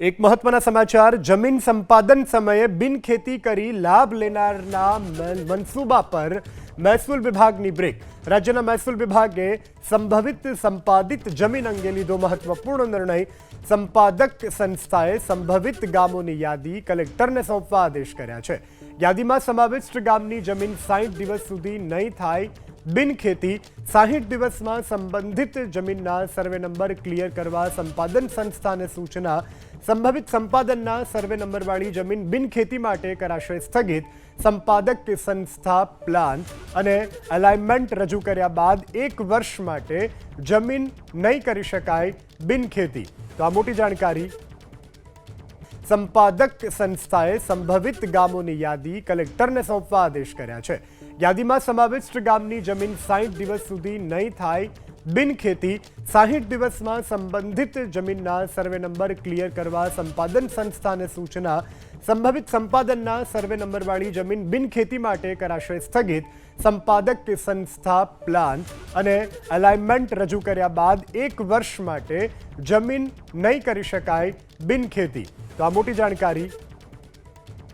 એક મહત્વના સમાચાર જમીન સંપાદન સમયે બિનખેતી કરી લાભ લેનારના મનસૂબા પર મહેસૂલ વિભાગની બ્રેક। રાજ્યના મહેસૂલ વિભાગે સંભવિત સંપાદિત જમીન અંગે લીધો મહત્વપૂર્ણ નિર્ણય। સંપાદક સંસ્થાએ સંભવિત ગામોની યાદી કલેક્ટરને સોંપવા આદેશ કર્યા છે। યાદીમાં સમાવિષ્ટ ગામની જમીન 60 દિવસ સુધી નહીં થાય બિનખેતી। 60 દિવસમાં સંબંધિત જમીનના સર્વે નંબર ક્લિયર કરવા સંપાદન સંસ્થાને સૂચના। સંભવિત સંપાદનના સર્વે નંબરવાળી જમીન બિનખેતી માટે કરાશે સ્થગિત। સંપાદક સંસ્થા પ્લાન અને અલાઇનમેન્ટ રજૂ કર્યા બાદ 1 વર્ષ માટે જમીન નહીં કરી શકાય બિનખેતી। તો આ મોટી જાણકારી। સંપાદક સંસ્થાએ સંભવિત ગામોની યાદી કલેક્ટરને સોંપવા આદેશ કર્યા છે। યાદીમાં સમાવિષ્ટ ગામની જમીન 60 દિવસ સુધી નહીં થાય બિનખેતી। 60 દિવસમાં સંબંધિત જમીનના સર્વે નંબર ક્લિયર કરવા સંપાદન સંસ્થાને સૂચના। સંભવિત સંપાદનના સર્વે નંબરવાળી જમીન બિનખેતી માટે કરાશે સ્થગિત। સંપાદક સંસ્થા પ્લાન અને અલાઇનમેન્ટ રજૂ કર્યા બાદ 1 વર્ષ માટે જમીન નહીં કરી શકાય બિનખેતી। તો આ મોટી જાણકારી।